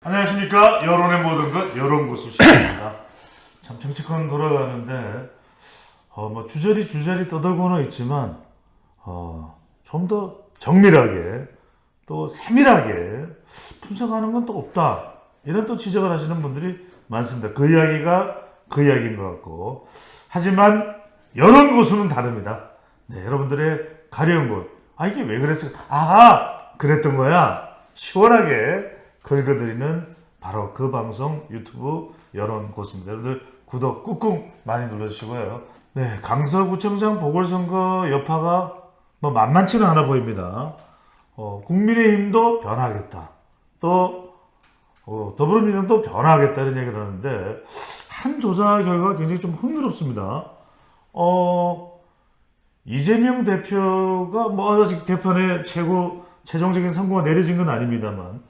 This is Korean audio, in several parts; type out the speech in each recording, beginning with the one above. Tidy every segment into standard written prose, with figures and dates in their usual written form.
안녕하십니까. 여론의 모든 것 여론고수 시간입니다. 참 정치권 돌아가는데 뭐 주저리 떠들고는 있지만 좀 더 정밀하게 또 세밀하게 분석하는 건 또 없다, 이런 또 지적을 하시는 분들이 많습니다. 그 이야기가 그 이야기인 것 같고, 하지만 여론고수는 다릅니다. 네, 여러분들의 가려운 곳, 이게 왜 그랬을까, 그랬던 거야, 시원하게 긁어드리는 바로 그 방송 유튜브 여론고수입니다. 여러분들 구독 꾹꾹 많이 눌러주시고요. 네, 강서구청장 보궐선거 여파가 뭐 만만치는 않아 보입니다. 국민의힘도 변화하겠다, 또 더불어민주당도 변화하겠다, 이런 얘기를 하는데, 한 조사 결과가 굉장히 좀 흥미롭습니다. 이재명 대표가 뭐 아직 재판에 최종적인 선고가 내려진 건 아닙니다만,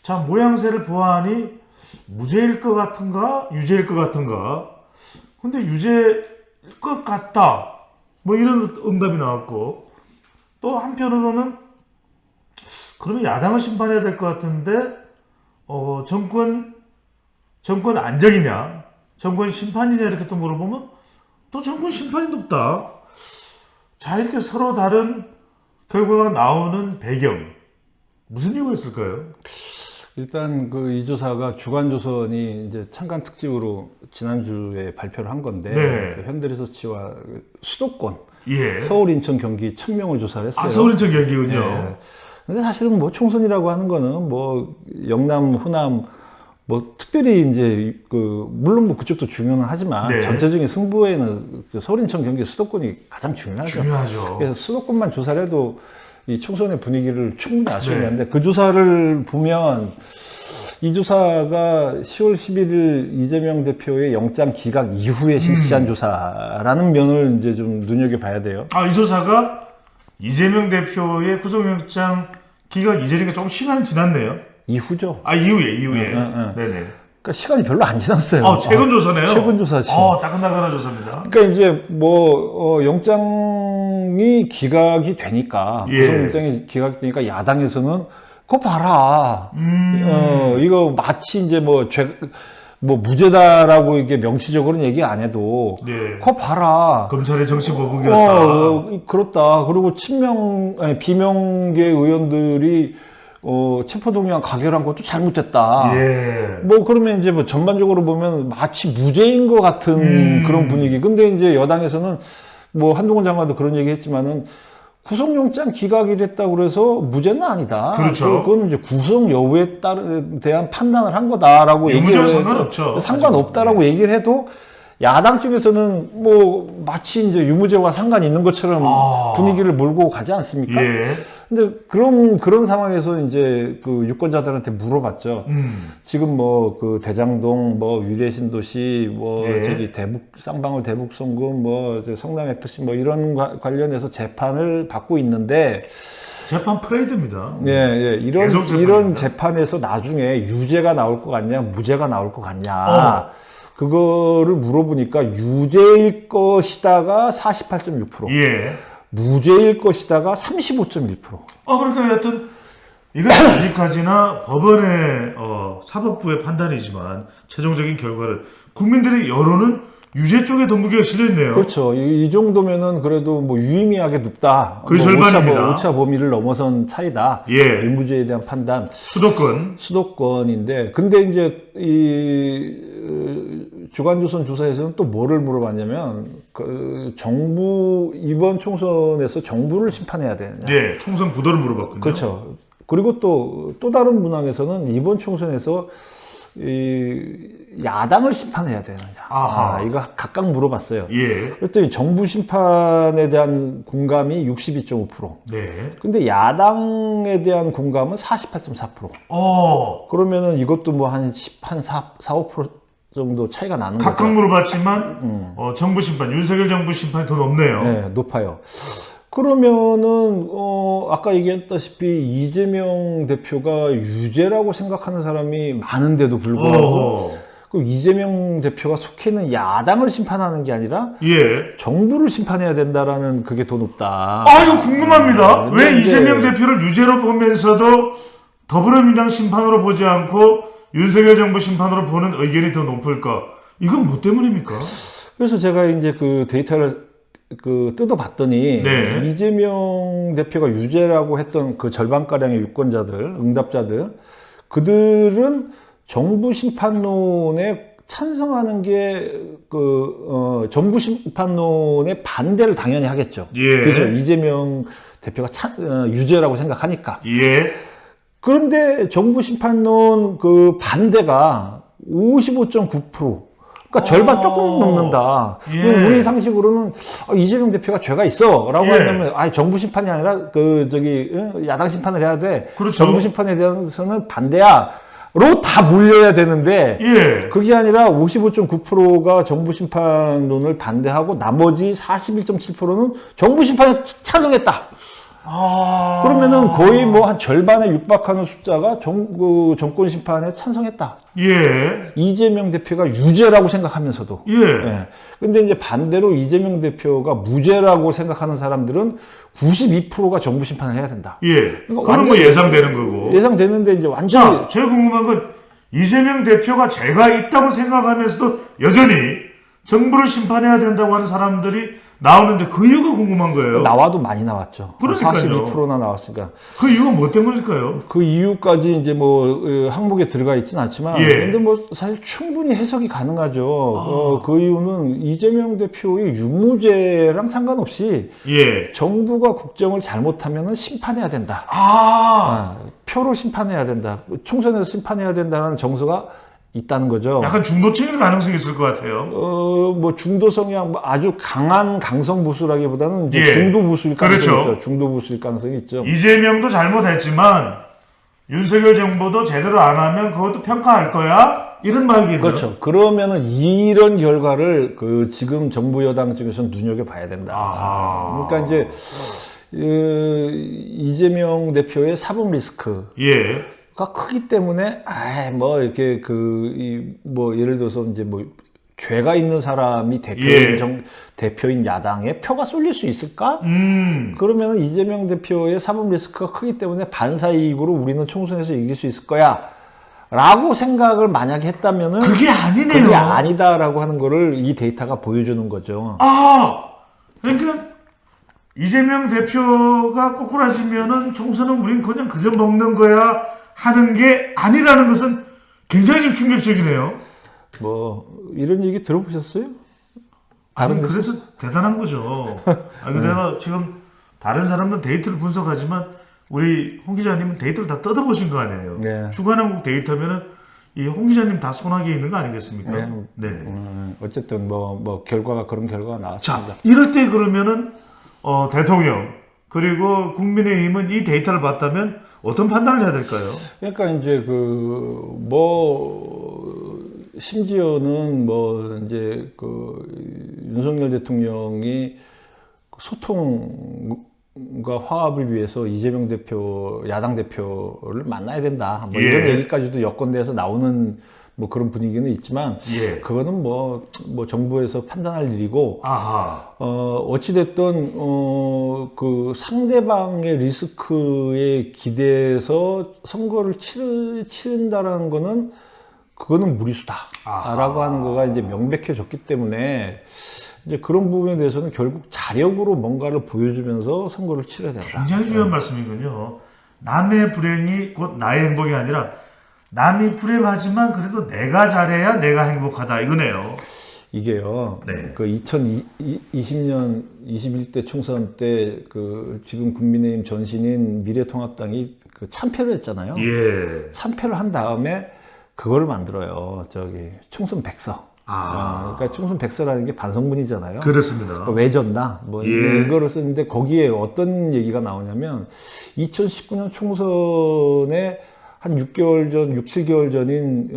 자, 모양새를 보아하니 무죄일 것 같은가 유죄일 것 같은가, 근데 유죄일 것 같다, 뭐 이런 응답이 나왔고, 또 한편으로는 그러면 야당을 심판해야 될 것 같은데 정권 안정이냐 정권 심판이냐 이렇게 또 물어보면 또 정권 심판이 높다. 자, 이렇게 서로 다른 결과가 나오는 배경, 무슨 이유가 있을까요? 일단 이 조사가 주간조선이 이제 찬간 특집으로 지난주에 발표를 한 건데, 네. 현대리서치와 수도권, 예. 서울, 인천, 경기 1000명을 조사를 했어요. 서울, 인천, 경기군요. 네. 근데 사실은 뭐 총선이라고 하는 거는 뭐 영남, 호남 뭐 특별히 이제 물론 뭐 그쪽도 중요는 하지만, 네. 전체적인 승부에는 서울, 인천, 경기 수도권이 가장 중요하죠. 중요하죠. 그래서 수도권만 조사를 해도 이 총선의 분위기를 충분히 알 수 네. 있는데, 그 조사를 보면 이 조사가 10월 11일 이재명 대표의 영장 기각 이후에 실시한 조사라는 면을 이제 좀 눈여겨봐야 돼요. 이 조사가 이재명 대표의 구속영장 기각 이전이니까 조금 시간은 지났네요. 이후죠. 이후에. 응. 네네. 그러니까 시간이 별로 안 지났어요. 최근 조사네요. 최근 조사지. 따끈따끈한 조사입니다. 그러니까 이제 영장이 기각이 되니까, 예. 구속영장이 기각되니까 야당에서는 그거 봐라. 이거 마치 이제 무죄다라고 이게 명시적으로는 얘기 안 해도, 네. 그거 봐라. 검찰의 정치 보복이었다. 그렇다. 그리고 비명계 의원들이 체포동의안 가결한 것도 잘못됐다. 예. 그러면 이제 전반적으로 보면 마치 무죄인 것 같은 그런 분위기. 근데 이제 여당에서는 한동훈 장관도 그런 얘기 했지만은, 구속영장 기각이 됐다고 그래서 무죄는 아니다. 그렇죠. 그건 이제 구속 여부에 대한 판단을 한 거다라고 얘기를 해도 상관없죠. 상관없다라고 얘기를 해도, 야당 쪽에서는 마치 이제 유무죄와 상관이 있는 것처럼 분위기를 몰고 가지 않습니까? 예. 근데 그런 상황에서 이제 유권자들한테 물어봤죠. 지금 대장동, 위례신도시, 예. 쌍방울 대북송금, 성남 FC 이런 관련해서 재판을 받고 있는데, 재판 프레이드입니다. 예. 이런 재판에서 나중에 유죄가 나올 것 같냐, 무죄가 나올 것 같냐. 그거를 물어보니까 유죄일 것이다가 48.6%. 예. 무죄일 것이다가 35.1%. 그러니까 여하튼 이건 아직까지나 법원의 사법부의 판단이지만, 최종적인 결과를 국민들의 여론은 유죄 쪽에 더 무게가 실려있네요. 그렇죠. 이 정도면은 그래도 유의미하게 높다. 거의 절반입니다. 오차 범위를 넘어선 차이다. 예. 유무죄에 대한 판단. 수도권인데, 근데 이제 주간조선 조사에서는 또 뭐를 물어봤냐면, 이번 총선에서 정부를 심판해야 되느냐. 예, 총선 구도를 물어봤군요. 그렇죠. 그리고 또 다른 문항에서는 이번 총선에서 야당을 심판해야 되느냐. 이거 각각 물어봤어요. 예. 그랬더니 정부 심판에 대한 공감이 62.5%. 네. 근데 야당에 대한 공감은 48.4%. 그러면은 이것도 한 4, 5% 정도 차이가 나는 거죠. 각각 물어봤지만 정부 심판, 윤석열 정부 심판이 더 높네요. 네, 높아요. 그러면은 아까 얘기했다시피 이재명 대표가 유죄라고 생각하는 사람이 많은데도 불구하고, 그 이재명 대표가 속해 있는 야당을 심판하는 게 아니라 정부를 심판해야 된다라는, 그게 더 높다. 이거 궁금합니다. 왜 이재명 대표를 유죄로 보면서도 더불어민주당 심판으로 보지 않고 윤석열 정부 심판으로 보는 의견이 더 높을까? 이건 뭐 때문입니까? 그래서 제가 이제 그 데이터를 뜯어봤더니 네. 이재명 대표가 유죄라고 했던 그 절반가량의 유권자들, 응답자들, 그들은 정부 심판론에 찬성하는 게 정부 심판론에 반대를 당연히 하겠죠. 예. 그죠? 이재명 대표가 유죄라고 생각하니까. 예. 그런데 정부 심판론 그 반대가 55.9%. 그러니까 절반 조금 넘는다. 예. 우리 상식으로는 이재명 대표가 죄가 있어라고 예. 하면 정부 심판이 아니라 야당 심판을 해야 돼. 그렇죠. 정부 심판에 대해서는 반대야. 로 다 몰려야 되는데 예. 그게 아니라 55.9%가 정부 심판론을 반대하고 나머지 41.7%는 정부 심판에 찬성했다. 그러면은 거의 뭐 한 절반에 육박하는 숫자가 정권 심판에 찬성했다. 예. 이재명 대표가 유죄라고 생각하면서도. 예. 예. 근데 이제 반대로 이재명 대표가 무죄라고 생각하는 사람들은 92%가 정부 심판을 해야 된다. 예. 그러니까 그건 뭐 예상되는 거고. 예상되는데 이제 완전히. 자, 제가 궁금한 건 이재명 대표가 죄가 있다고 생각하면서도 여전히 정부를 심판해야 된다고 하는 사람들이 나오는데 그 이유가 궁금한 거예요. 나와도 많이 나왔죠. 그러니까요. 42%나 나왔으니까. 그 이유가 뭐 때문일까요? 그 이유까지 이제 항목에 들어가 있진 않지만. 예. 근데 뭐 사실 충분히 해석이 가능하죠. 그 이유는 이재명 대표의 유무죄랑 상관없이. 예. 정부가 국정을 잘못하면 심판해야 된다. 표로 심판해야 된다. 총선에서 심판해야 된다는 정서가 있다는 거죠. 약간 중도층일 가능성이 있을 것 같아요. 뭐 중도성이 아주 강한 강성 보수라기보다는 이제 예. 중도 보수일 가능성이 그렇죠. 있죠. 중도 보수일 가능성이 있죠. 이재명도 잘못했지만 윤석열 정부도 제대로 안 하면 그것도 평가할 거야? 이런 말이겠네요. 그렇죠. 그러면은 이런 결과를 지금 정부 여당 쪽에서는 눈여겨봐야 된다. 그러니까 이제 이재명 대표의 사법 리스크. 예. 가 크기 때문에 뭐 이렇게 뭐 예를 들어서 이제 뭐 죄가 있는 사람이 대표인 야당에 표가 쏠릴 수 있을까? 그러면 이재명 대표의 사법 리스크가 크기 때문에 반사이익으로 우리는 총선에서 이길 수 있을 거야. 라고 생각을 만약에 했다면은 그게 아니네요. 그게 아니다라고 하는 거를 이 데이터가 보여주는 거죠. 그러니까 이재명 대표가 꼬꾸라지면은 총선은 우린 그냥 그저 먹는 거야 하는 게 아니라는 것은 굉장히 좀 충격적이네요. 뭐 이런 얘기 들어보셨어요? 아니 그래서 대단한 거죠. 근데 내가 지금 다른 사람은 데이터를 분석하지만 우리 홍 기자님은 데이터를 다 뜯어보신 거 아니에요. 네. 주간한국 데이터면은 이 홍 기자님 다 손아귀에 있는 거 아니겠습니까? 네. 어쨌든 뭐 결과가 그런 결과가 나왔습니다. 자, 이럴 때 그러면은 대통령 그리고 국민의힘은 이 데이터를 봤다면 어떤 판단을 해야 될까요? 그러니까 이제 심지어는 이제 윤석열 대통령이 소통과 화합을 위해서 이재명 대표, 야당 대표를 만나야 된다. 뭐 이런 얘기까지도 여권내에서 나오는 뭐 그런 분위기는 있지만, 그거는 뭐 정부에서 판단할 일이고, 어찌됐든, 상대방의 리스크에 기대해서 선거를 치른다라는 거는, 그거는 무리수다. 라고 하는 거가 이제 명백해졌기 때문에, 이제 그런 부분에 대해서는 결국 자력으로 뭔가를 보여주면서 선거를 치러야 된다. 굉장히 중요한 말씀이군요. 남의 불행이 곧 나의 행복이 아니라, 남이 불행하지만 그래도 내가 잘해야 내가 행복하다 이거네요. 이게요. 네. 2020년 21대 총선 때 지금 국민의힘 전신인 미래통합당이 참패를 했잖아요. 예. 참패를 한 다음에 그거를 만들어요. 총선 백서. 그러니까 총선 백서라는 게 반성문이잖아요. 그렇습니다. 왜 졌나? 이거를 쓰는데 거기에 어떤 얘기가 나오냐면 2019년 총선에 한 6개월 전, 6, 7개월 전인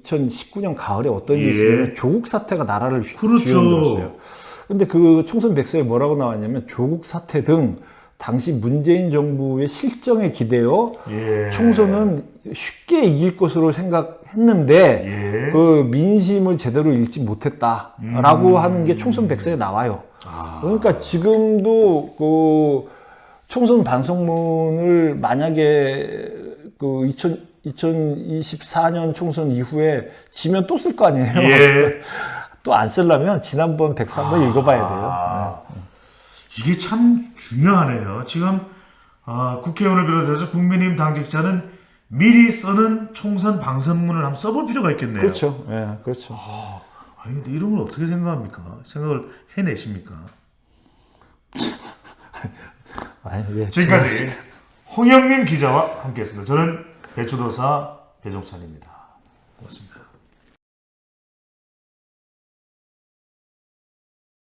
2019년 가을에 어떤 일이 있었냐면 조국 사태가 나라를 쥐어들었어요. 근데 그 총선 백서에 뭐라고 나왔냐면 조국 사태 등 당시 문재인 정부의 실정에 기대어 총선은 쉽게 이길 것으로 생각했는데 그 민심을 제대로 읽지 못했다라고 하는 게 총선 백서에 나와요. 그러니까 지금도 총선 반성문을 만약에 그 2024년 총선 이후에 지면 또 쓸 거 아니에요. 예. 또 안 쓰려면 지난번 103번 읽어봐야 돼요. 이게 참 중요하네요. 지금 국회의원을 비롯해서 국민의힘 당직자는 미리 쓰는 총선 방선문을 한번 써볼 필요가 있겠네요. 그렇죠. 예, 그렇죠. 아니 근데 이런 걸 어떻게 생각합니까? 생각을 해내십니까? 아니, 예. 지금까지 홍영민 기자와 함께했습니다. 저는 배추도사 배종찬입니다. 고맙습니다.